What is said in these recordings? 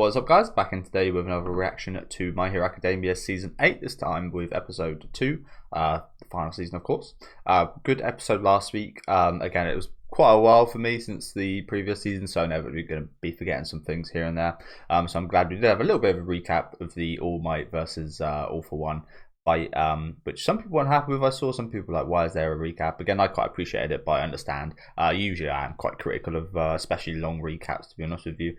What's up, guys? Back in today with another reaction to My Hero Academia Season 8, this time with Episode 2, the final season, of course. Good episode last week. Again, it was quite a while for me since the previous season, so inevitably going to be forgetting some things here and there. So I'm glad we did have a little bit of a recap of the All Might versus All for One fight, which some people weren't happy with. I saw some people like, why is there a recap? Again, I quite appreciated it, but I understand. Usually I am quite critical of especially long recaps, to be honest with you.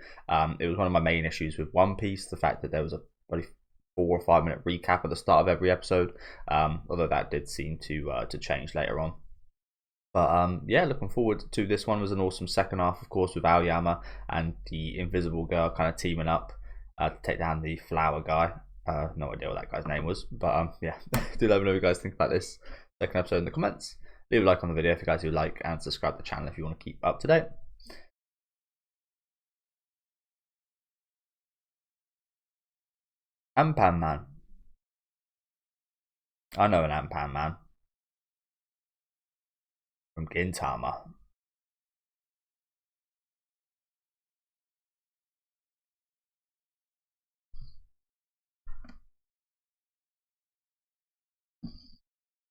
It was one of my main issues with One Piece, the fact that there was a probably 4 or 5 minute recap at the start of every episode, although that did seem to change later on. But yeah, looking forward to this one. It was an awesome second half, of course, with Aoyama and the Invisible Girl kind of teaming up to take down the Flower guy. No idea what that guy's name was, but yeah, do let me know what you guys think about this second episode in the comments. Leave a like on the video if you guys do like, and subscribe to the channel if you want to keep up to date. Ampan Man. I know an Ampan Man from Gintama.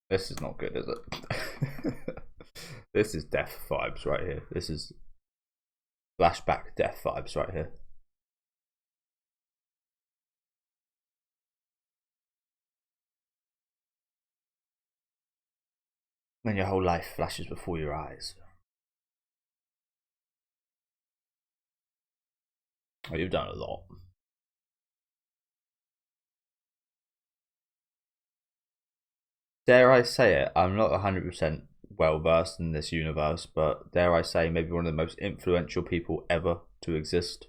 This is not good, is it? This is death vibes right here. This is flashback death vibes right here. When your whole life flashes before your eyes. Oh, you've done a lot. Dare I say it, I'm not 100% well versed in this universe, but dare I say, maybe one of the most influential people ever to exist.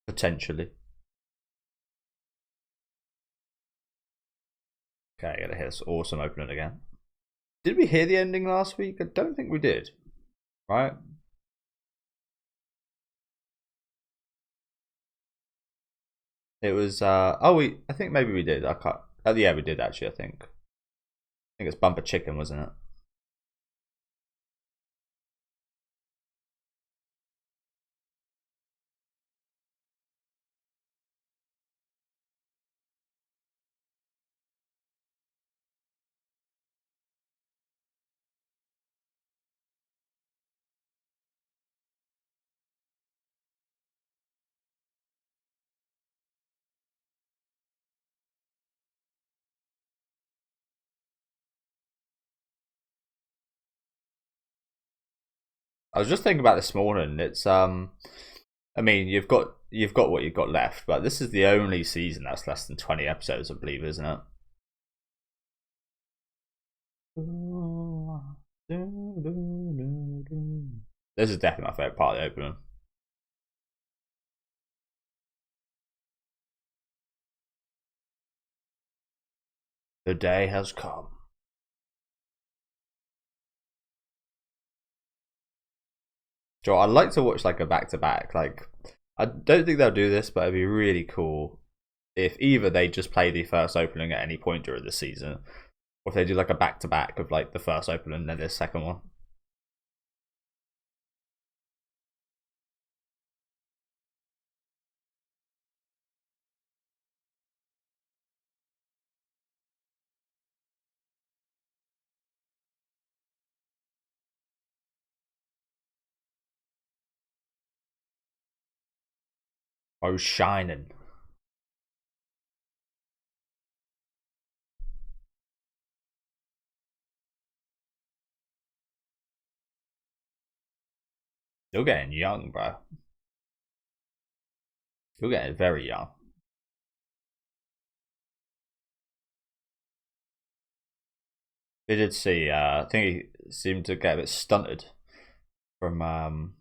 Potentially. Okay, I gotta hear this awesome opening again. Did we hear the ending last week? I don't think we did. Right? It was I think maybe we did. I can't yeah, we did actually, I think. I think it's Bumper Chicken, wasn't it? I was just thinking about this morning. It's I mean, you've got what you've got left, but this is the only season that's less than 20 episodes, I believe, isn't it? This is definitely my favorite part of the opening. The day has come. Joe, I'd like to watch like a back to back. Like, I don't think they'll do this, but it'd be really cool if either they just play the first opening at any point during the season, or if they do like a back to back of like the first opening and then the second one. Oh, shining. You're getting young, bro. You're getting very young. We did see, I think he seemed to get a bit stunted from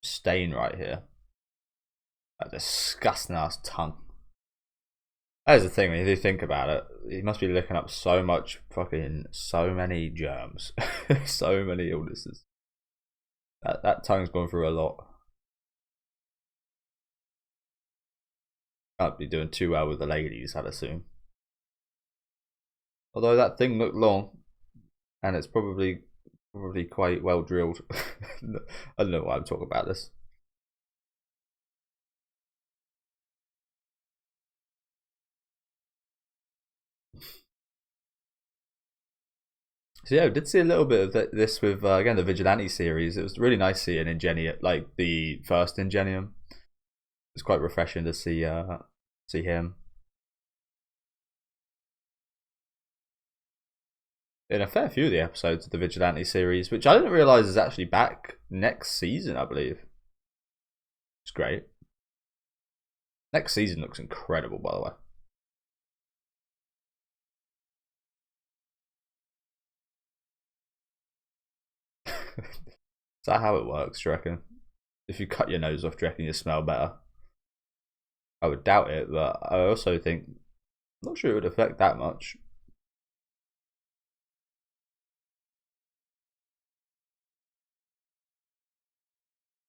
stain right here. That disgusting ass tongue. That's the thing, when you think about it, he must be looking up so much so many germs, so many illnesses. That tongue's gone through a lot. Can't be doing too well with the ladies, I'd assume. Although that thing looked long, and it's probably quite well drilled. I don't know why I'm talking about this. So yeah, I did see a little bit of this with again the Vigilante series. It was really nice seeing Ingenium, like the first Ingenium. It's quite refreshing to see him in a fair few of the episodes of the Vigilante series, which I didn't realize is actually back next season. I believe it's great. Next season looks incredible, by the way. Is that how it works, do you reckon? If you cut your nose off, do you reckon you smell better? I would doubt it, but I also think, I'm not sure it would affect that much.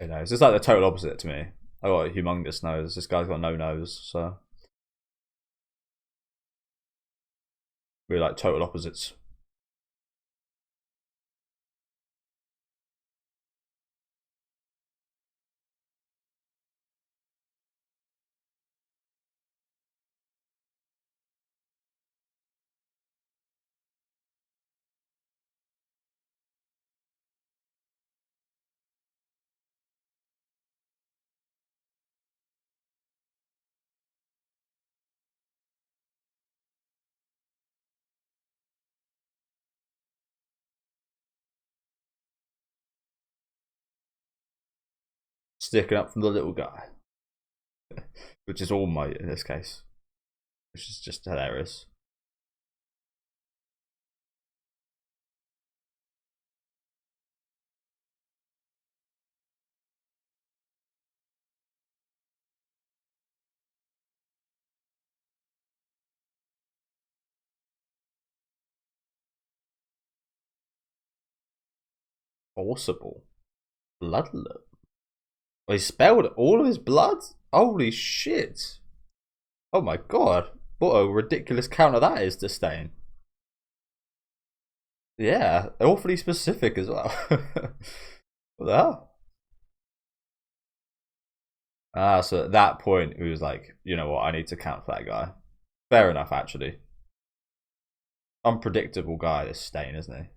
You know, it's just like the total opposite to me. I got a humongous nose. This guy's got no nose, so we're like total opposites. Sticking up from the little guy, which is all might in this case, which is just hilarious. Forcible bloodlet. Well, he spelled all of his blood. Holy shit! Oh my god! What a ridiculous counter that is to stain. Yeah, awfully specific as well. What the hell? So at that point, he was like, you know what, I need to count for that guy. Fair enough, actually. Unpredictable guy, this Stain, isn't he?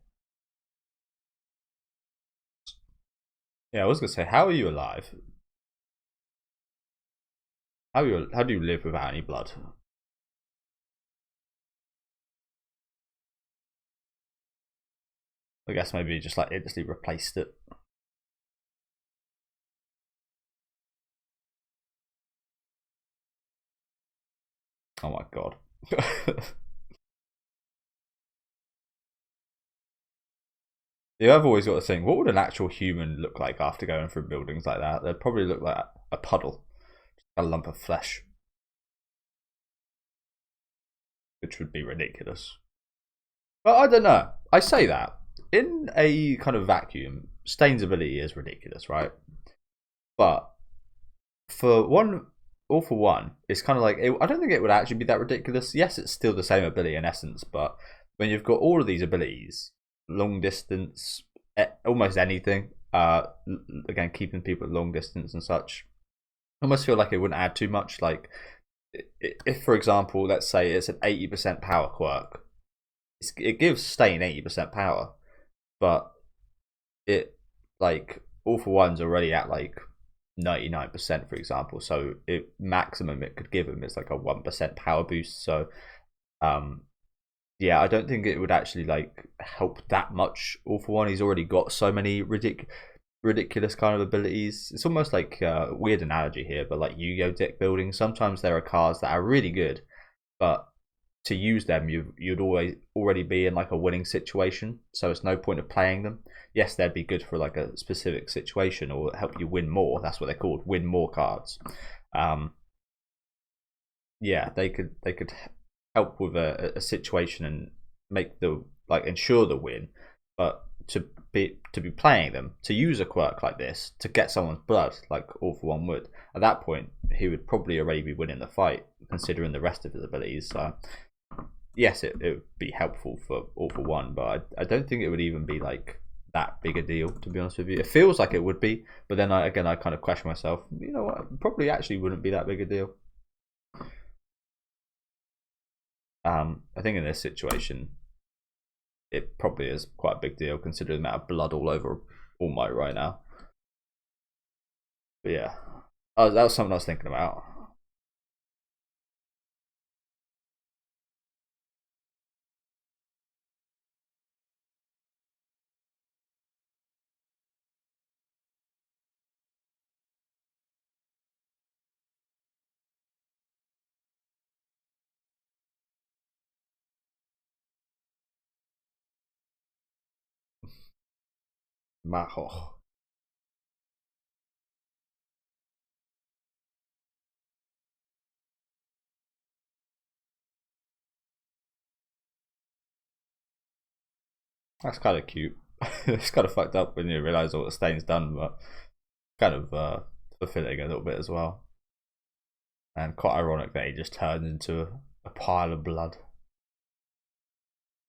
Yeah, I was gonna say, how are you alive? How do you live without any blood? I guess maybe just like instantly replaced it. Oh my god. Yeah, I've always got to think, what would an actual human look like after going through buildings like that? They'd probably look like a puddle, a lump of flesh, which would be ridiculous. But I don't know. I say that in a kind of vacuum, Stain's ability is ridiculous, right? But for one, all for one, it's kind of like I don't think it would actually be that ridiculous. Yes, it's still the same ability in essence, but when you've got all of these abilities, long distance, almost anything. Again, keeping people at long distance and such. I almost feel like it wouldn't add too much. Like, if for example, let's say it's an 80% power quirk, it gives Stain 80% power, but it like all for one's already at like 99%, for example. So it maximum it could give him is like a 1% power boost. So um yeah, I don't think it would actually like help that much. All for one, he's already got so many ridiculous kind of abilities. It's almost like a weird analogy here, but like Yu-Gi-Oh deck building. Sometimes there are cards that are really good, but to use them, you'd always already be in like a winning situation. So it's no point of playing them. Yes, they'd be good for like a specific situation or help you win more. That's what they're called, win more cards. Um, yeah, they could help with a situation and make the like ensure the win, but to be playing them to use a quirk like this to get someone's blood like All for One would, at that point he would probably already be winning the fight considering the rest of his abilities. So yes, it would be helpful for All for One, but I don't think it would even be like that big a deal, to be honest with you. It feels like it would be, but then I kind of question myself. You know what? It probably actually wouldn't be that big a deal. I think in this situation, it probably is quite a big deal considering the amount of blood all over All Might right now. But yeah, that was something I was thinking about. Maho. That's kind of cute. It's kind of fucked up when you realise all the stain's done, but kind of fulfilling a little bit as well. And quite ironic that he just turns into a pile of blood.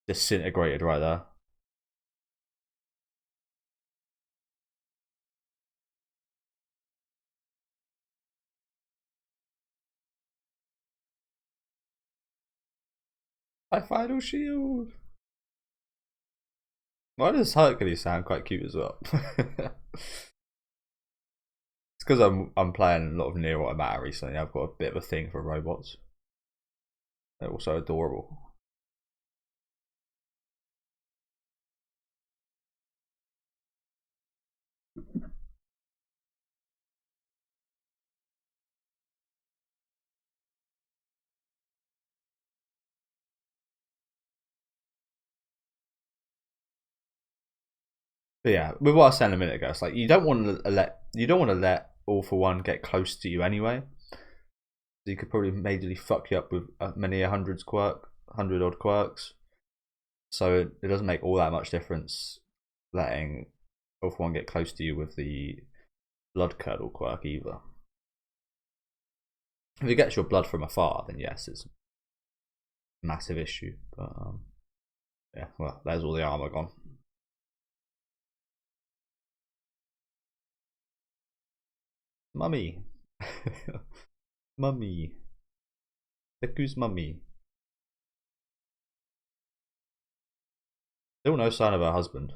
Disintegrated right there. My final shield. Why does Hercules sound quite cute as well? It's because I'm playing a lot of Near Automata recently. I've got a bit of a thing for robots. They're also adorable. But yeah, with what I was saying a minute ago, it's like you don't want to let All for One get close to you anyway. So you could probably majorly fuck you up with many hundred odd quirks. So it doesn't make all that much difference letting All for One get close to you with the blood curdle quirk either. If it gets your blood from afar, then yes, it's a massive issue. But yeah, well, there's all the armor gone. Mummy. Mummy. Deku's mummy. Still no sign of her husband.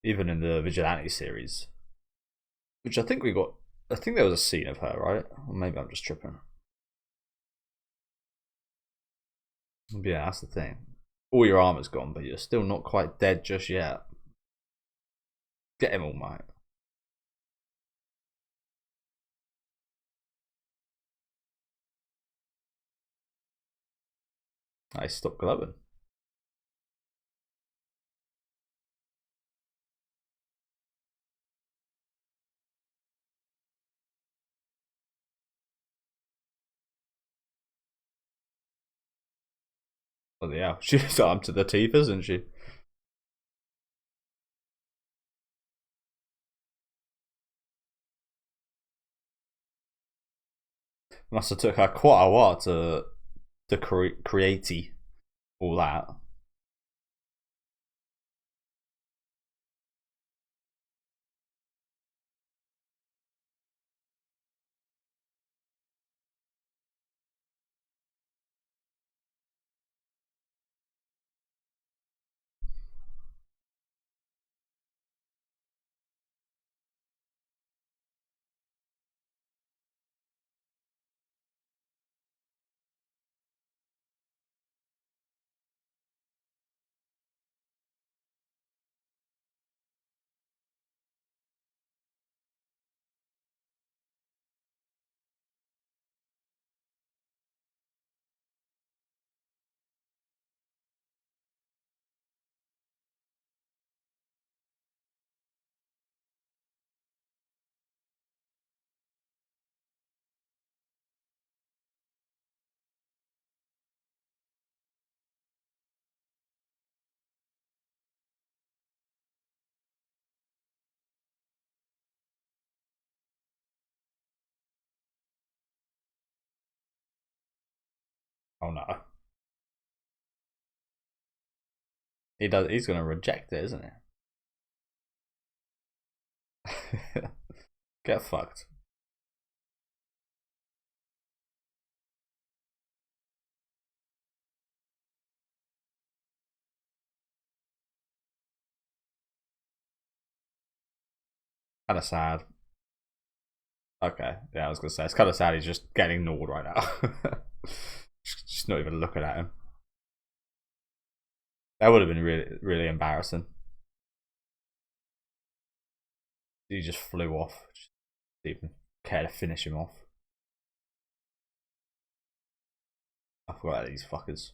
Even in the Vigilante series. Which I think we got. I think there was a scene of her, right? Or maybe I'm just tripping. Yeah, that's the thing. All your armor's gone, but you're still not quite dead just yet. Get him, All Might. I stopped glowing. Oh yeah, she's armed to the teeth, isn't she? Must have took her quite a while to create all that. Oh no. He does. He's gonna reject it, isn't he? Get fucked. Kind of sad. Okay, yeah, I was gonna say it's kind of sad. He's just getting ignored right now. Just not even looking at him. That would have been really, really embarrassing. He just flew off. Just didn't even care to finish him off. I forgot about these fuckers.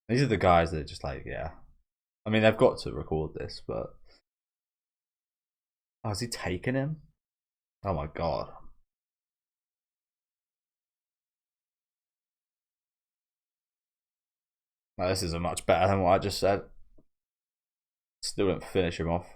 These are the guys that just like, yeah. I mean, they've got to record this, but oh, is he taking him? Oh my god. Well, this is a much better than what I just said. Still didn't finish him off.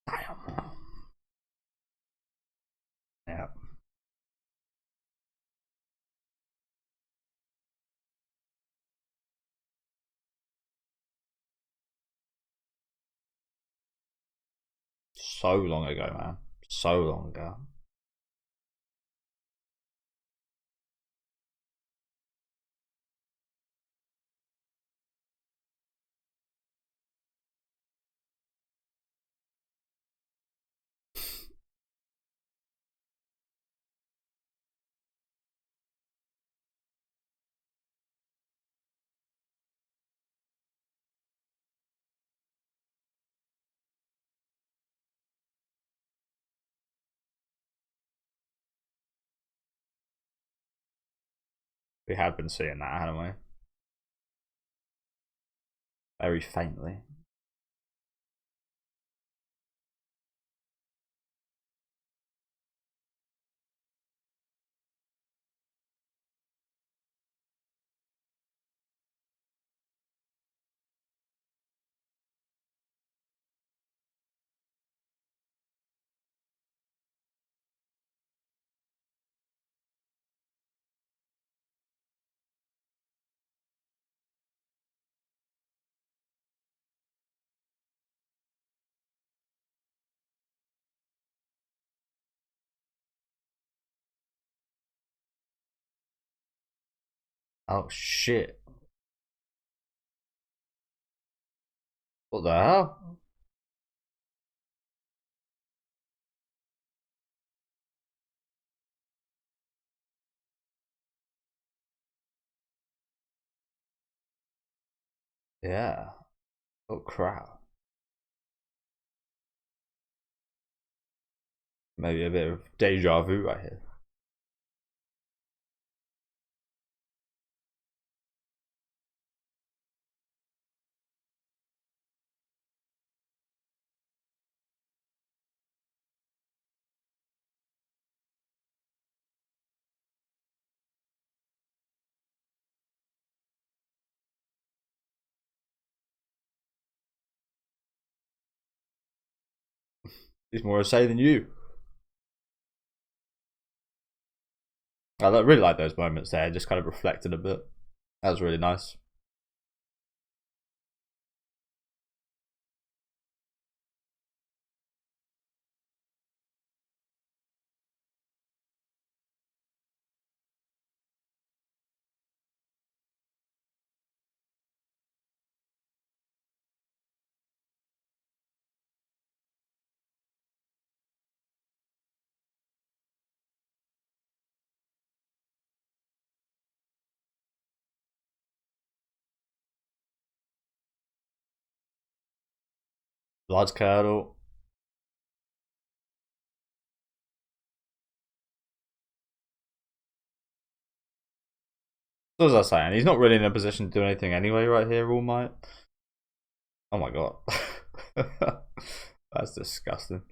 Damn. Yeah. So long ago, man. So long ago. We have been seeing that, haven't we? Very faintly. Oh shit. What the hell? Yeah. Oh crap. Maybe a bit of deja vu right here. He's more to say than you. I really like those moments there, just kind of reflected a bit. That was really nice. Blood curdle. So as I was saying, he's not really in a position to do anything anyway right here, All Might. Oh my god. That's disgusting.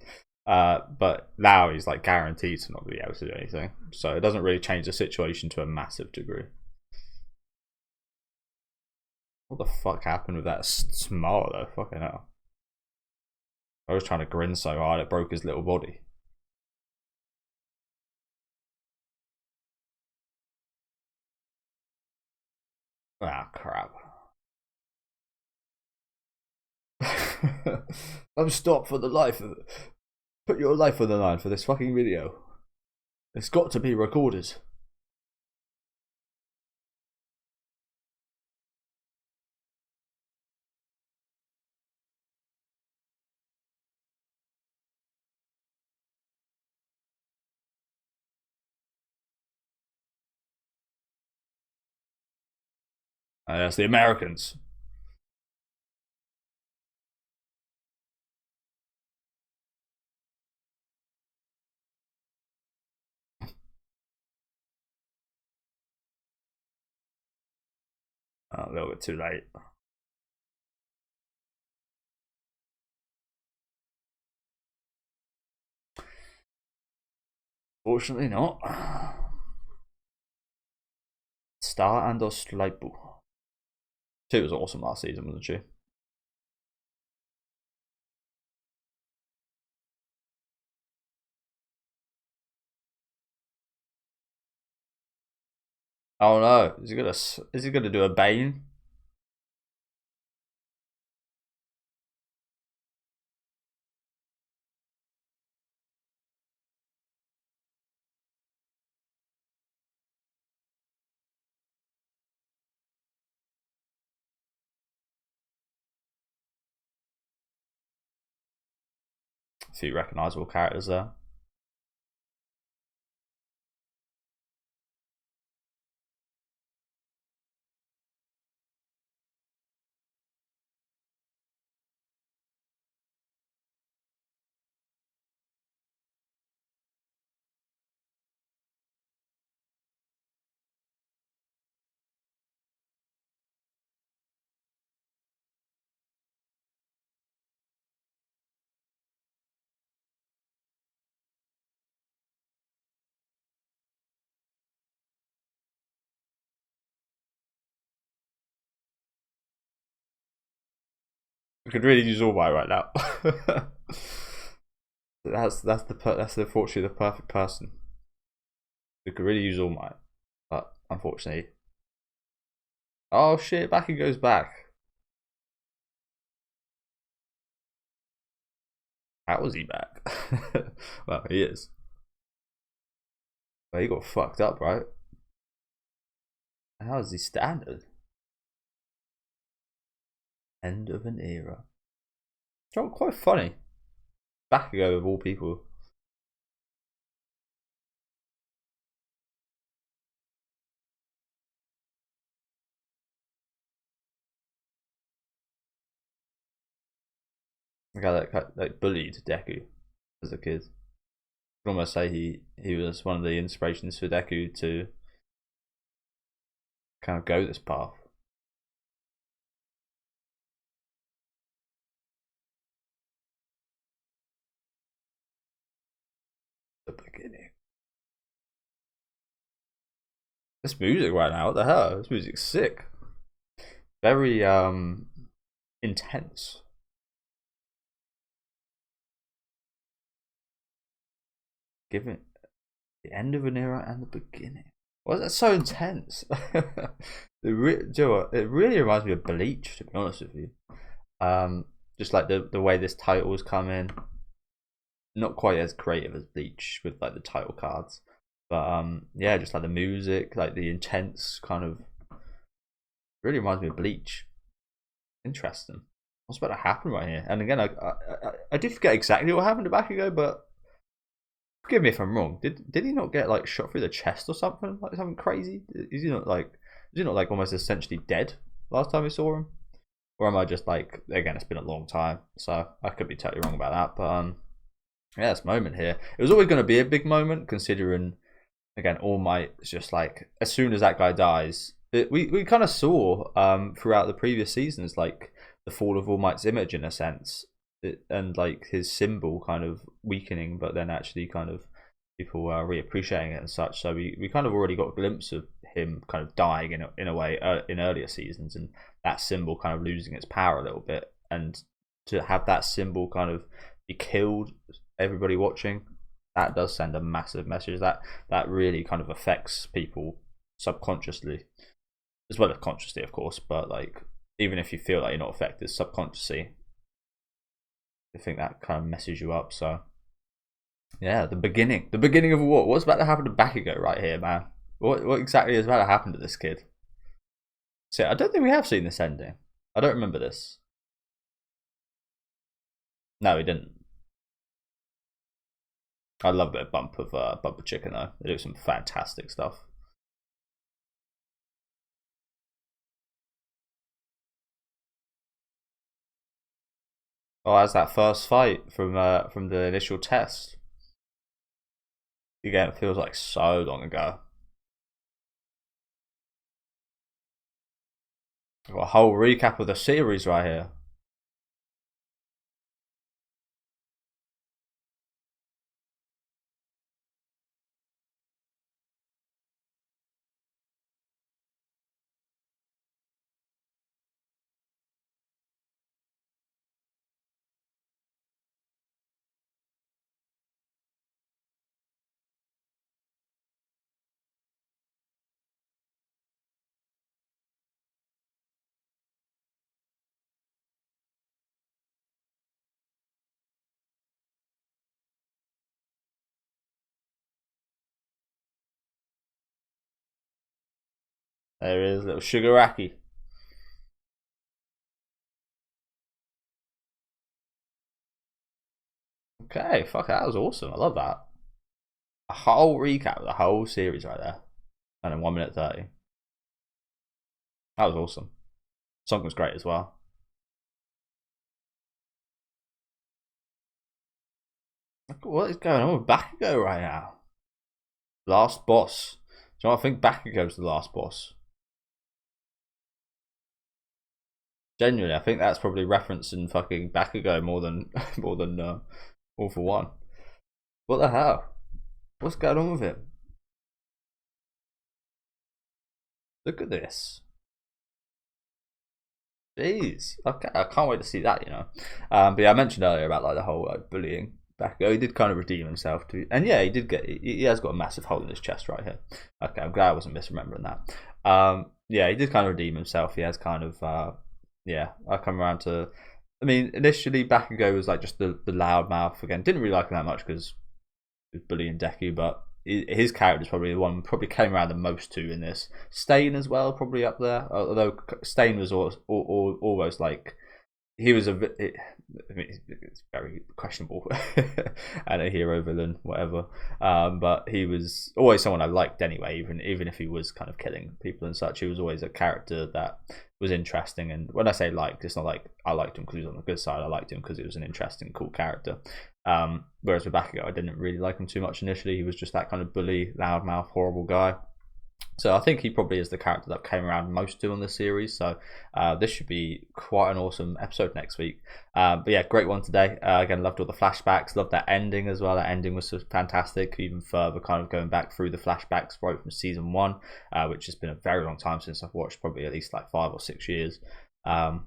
But now he's like guaranteed to not be able to do anything. So it doesn't really change the situation to a massive degree. What the fuck happened with that smile though? Fucking hell. I was trying to grin so hard it broke his little body. Ah, crap. I'm stopped for the life of it. Put your life on the line for this fucking video. It's got to be recorded. That's the Americans. A little bit too late. Fortunately not. Star and Osleipu. She was awesome last season, wasn't she? Oh no, is he gonna do a Bane? A few recognisable characters there. We could really use All Might right now. that's unfortunately the perfect person. We could really use All Might, but unfortunately. Oh shit! Back he goes back. How was he back? Well, he is. Well, he got fucked up, right? How is he standard? End of an era. It's quite funny. Back ago of all people. The guy that like bullied Deku as a kid. I can almost say he was one of the inspirations for Deku to kind of go this path. The beginning. This music right now, what the hell? This music's sick. Very intense. Given the end of an era and the beginning. Why is that so intense? It really reminds me of Bleach, to be honest with you. Just like the way this title has come in. Not quite as creative as Bleach with like the title cards, but yeah, just like the music, like the intense kind of, really reminds me of Bleach. Interesting. What's about to happen right here? And again, I did forget exactly what happened to Bakugo, but forgive me if I'm wrong. Did he not get like shot through the chest or something? Like something crazy? Is he not like almost essentially dead last time we saw him? Or am I just like, again, it's been a long time, so I could be totally wrong about that, but yeah, this moment here. It was always going to be a big moment, considering, again, All Might is just like, as soon as that guy dies, we kind of saw throughout the previous seasons like the fall of All Might's image in a sense, and like his symbol kind of weakening, but then actually kind of people reappreciating it and such. So we kind of already got a glimpse of him kind of dying in a way in earlier seasons, and that symbol kind of losing its power a little bit, and to have that symbol kind of be killed, everybody watching, that does send a massive message that really kind of affects people subconsciously as well as consciously, of course. But like, even if you feel like you're not affected subconsciously, I think that kind of messes you up. So yeah, the beginning of what? What's about to happen to Bakugo right here, man? What exactly is about to happen to this kid? So I don't think we have seen this ending. I don't remember this. No, we didn't. I love that bump of chicken though. They do some fantastic stuff. Oh, as that first fight from the initial test. Again, it feels like so long ago. I've got a whole recap of the series right here. There is little Shigaraki. Okay, fuck, that was awesome. I love that. A whole recap of the whole series right there, and in 1 minute 30. That was awesome. Song was great as well. Look at what is going on with Bakugo right now. Last boss. Do you know what I think? Bakugo's the last boss. Genuinely, I think that's probably referencing fucking Bakugo more than All for One. What the hell? What's going on with him? Look at this. Jeez. Okay, I can't wait to see that, you know. But yeah, I mentioned earlier about like the whole like bullying Bakugo. He did kind of redeem himself too, and yeah, he has got a massive hole in his chest right here. Okay, I'm glad I wasn't misremembering that. Yeah, he did kind of redeem himself. He has kind of yeah, I come around to. I mean, initially Bakugo was like just the loud mouth again. Didn't really like him that much because he was bullying Deku, but his character is probably the one probably came around the most to in this. Stain as well, probably up there. Although Stain was almost like he was I mean, it's very questionable and a hero villain, whatever. But he was always someone I liked anyway, even if he was kind of killing people and such. He was always a character that was interesting. And when I say liked, it's not like I liked him because he was on the good side. I liked him because he was an interesting, cool character. Whereas with Bakugo, I didn't really like him too much initially. He was just that kind of bully, loudmouth, horrible guy. So I think he probably is the character that came around most to on this series. So this should be quite an awesome episode next week. But yeah, great one today. Again, loved all the flashbacks. Loved that ending as well. That ending was fantastic. Even further, kind of going back through the flashbacks right from season 1, which has been a very long time since I've watched. Probably at least like 5 or 6 years. I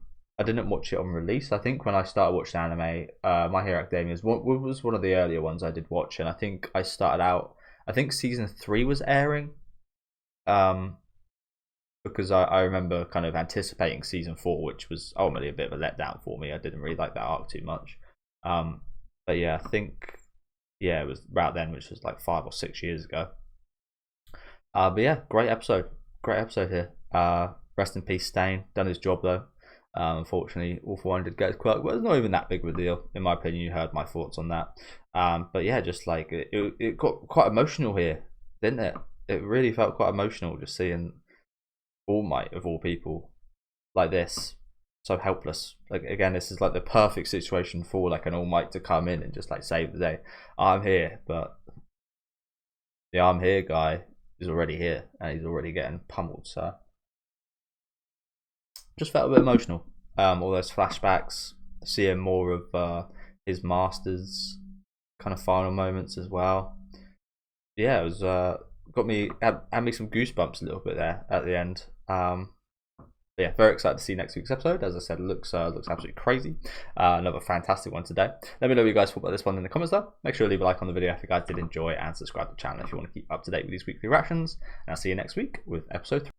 didn't watch it on release. I think when I started watching anime, My Hero Academia was one of the earlier ones I did watch, and I think I started out. I think season 3 was airing. Because I remember kind of anticipating season 4, which was ultimately a bit of a letdown for me. I didn't really like that arc too much. But yeah, I think it was about then, which was like 5 or 6 years ago. But yeah, great episode here. Rest in peace, Stain. Done his job though. Unfortunately, All for One did get his quirk, but it's not even that big of a deal, in my opinion. You heard my thoughts on that. But yeah, just like it got quite emotional here, didn't it? It really felt quite emotional just seeing All Might of all people like this, so helpless. Like again, this is like the perfect situation for like an All Might to come in and just like save the day. I'm here, but the I'm here guy is already here and he's already getting pummeled. So just felt a bit emotional. All those flashbacks, seeing more of his master's kind of final moments as well. Yeah, it was had me some goosebumps a little bit there at the end. Yeah, very excited to see next week's episode. As I said, it looks absolutely crazy. Another fantastic one today. Let me know what you guys thought about this one in the comments though. Make sure to leave a like on the video if you guys did enjoy, and subscribe to the channel if you want to keep up to date with these weekly reactions. And I'll see you next week with episode 3.